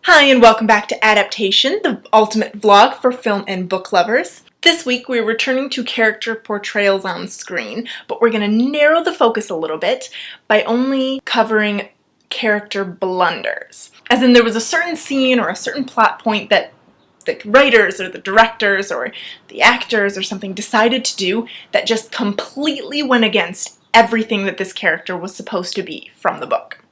Hi and welcome back to Adaptation, the ultimate vlog for film and book lovers. This week we're returning to character portrayals on screen, but we're going to narrow the focus a little bit by only covering character blunders. As in there was a certain scene or a certain plot point that the writers or the directors or the actors or something decided to do that just completely went against everything that this character was supposed to be from the book.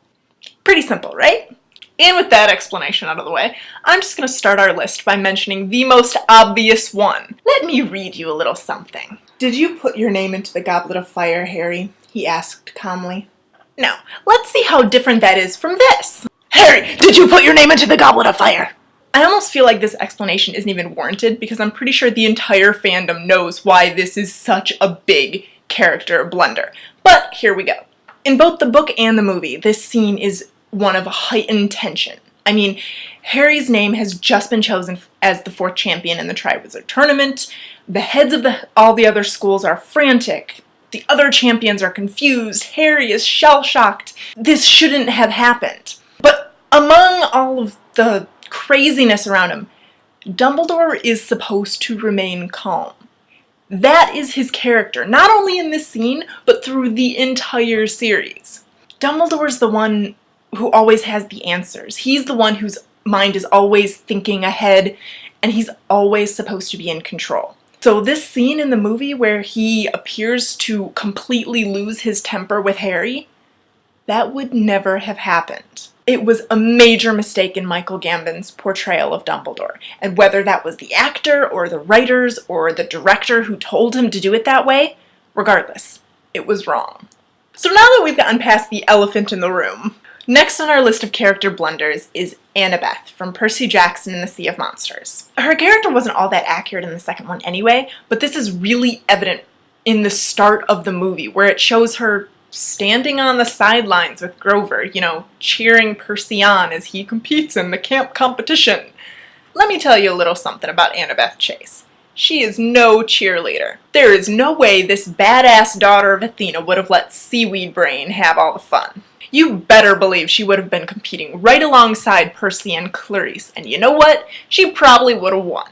Pretty simple, right? And with that explanation out of the way, I'm just going to start our list by mentioning the most obvious one. Let me read you a little something. "Did you put your name into the goblet of fire, Harry?" he asked calmly. Now, let's see how different that is from this. "Harry, did you put your name into the goblet of fire?" I almost feel like this explanation isn't even warranted because I'm pretty sure the entire fandom knows why this is such a big character blunder. But here we go. In both the book and the movie, this scene is one of heightened tension. I mean, Harry's name has just been chosen as the 4th champion in the Triwizard Tournament. The heads of all the other schools are frantic. The other champions are confused. Harry is shell-shocked. This shouldn't have happened. But among all of the craziness around him, Dumbledore is supposed to remain calm. That is his character, not only in this scene, but through the entire series. Dumbledore's the one who always has the answers. He's the one whose mind is always thinking ahead, and he's always supposed to be in control. So this scene in the movie where he appears to completely lose his temper with Harry, that would never have happened. It was a major mistake in Michael Gambon's portrayal of Dumbledore, and whether that was the actor or the writers or the director who told him to do it that way, regardless, it was wrong. So now that we've gotten past the elephant in the room, next on our list of character blunders is Annabeth from Percy Jackson and the Sea of Monsters. Her character wasn't all that accurate in the second one anyway, but this is really evident in the start of the movie where it shows her standing on the sidelines with Grover, cheering Percy on as he competes in the camp competition. Let me tell you a little something about Annabeth Chase. She is no cheerleader. There is no way this badass daughter of Athena would have let Seaweed Brain have all the fun. You better believe she would have been competing right alongside Percy and Clarice, and you know what? She probably would have won.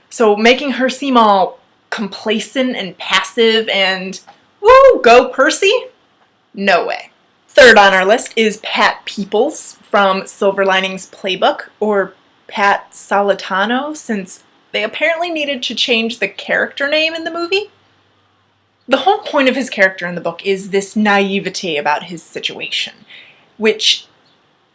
So making her seem all complacent and passive and, woo, go Percy? No way. Third on our list is Pat Peoples from Silver Linings Playbook, or Pat Solitano, since they apparently needed to change the character name in the movie. The whole point of his character in the book is this naivety about his situation, which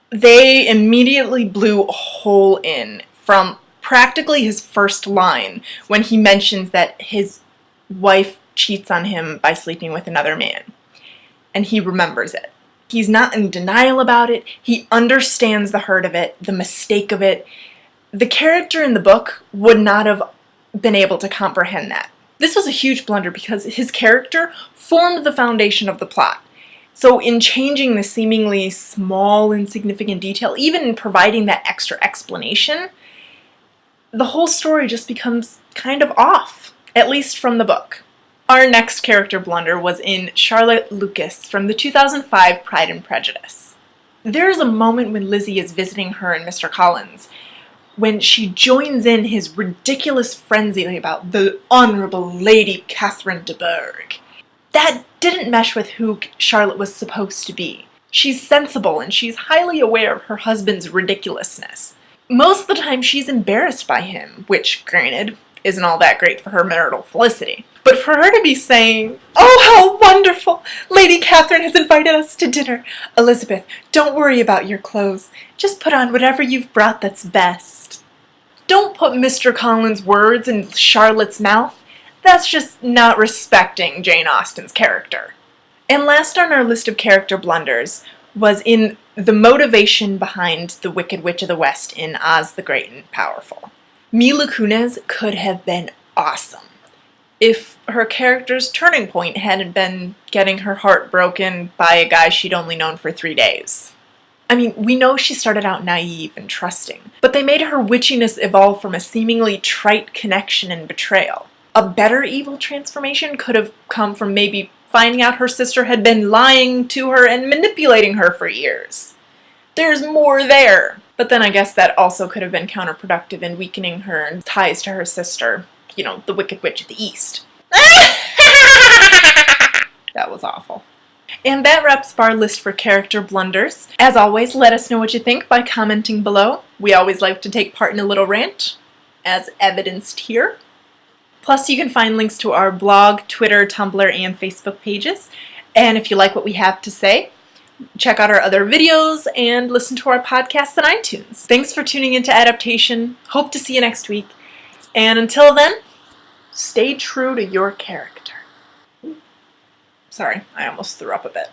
they immediately blew a hole in from practically his first line when he mentions that his wife cheats on him by sleeping with another man. And he remembers it. He's not in denial about it. He understands the hurt of it, the mistake of it. The character in the book would not have been able to comprehend that. This was a huge blunder because his character formed the foundation of the plot. So in changing the seemingly small, insignificant detail, even in providing that extra explanation, the whole story just becomes kind of off, at least from the book. Our next character blunder was in Charlotte Lucas from the 2005 Pride and Prejudice. There's a moment when Lizzie is visiting her and Mr. Collins when she joins in his ridiculous frenzy about the Honorable Lady Catherine de Bourgh. That didn't mesh with who Charlotte was supposed to be. She's sensible and she's highly aware of her husband's ridiculousness. Most of the time she's embarrassed by him, which, granted, isn't all that great for her marital felicity. But for her to be saying, "Oh, how wonderful! Lady Catherine has invited us to dinner. Elizabeth, don't worry about your clothes. Just put on whatever you've brought that's best." Don't put Mr. Collins' words in Charlotte's mouth. That's just not respecting Jane Austen's character. And last on our list of character blunders was in the motivation behind the Wicked Witch of the West in Oz the Great and Powerful. Mila Kunis could have been awesome if her character's turning point hadn't been getting her heart broken by a guy she'd only known for 3 days. I mean, we know she started out naive and trusting, but they made her witchiness evolve from a seemingly trite connection and betrayal. A better evil transformation could have come from maybe finding out her sister had been lying to her and manipulating her for years. There's more there. But then I guess that also could have been counterproductive in weakening her ties to her sister, you know, the Wicked Witch of the East. That was awful. And that wraps up our list for character blunders. As always, let us know what you think by commenting below. We always like to take part in a little rant, as evidenced here. Plus, you can find links to our blog, Twitter, Tumblr, and Facebook pages. And if you like what we have to say, check out our other videos and listen to our podcasts on iTunes. Thanks for tuning into Adaptation. Hope to see you next week. And until then, stay true to your character. Sorry, I almost threw up a bit.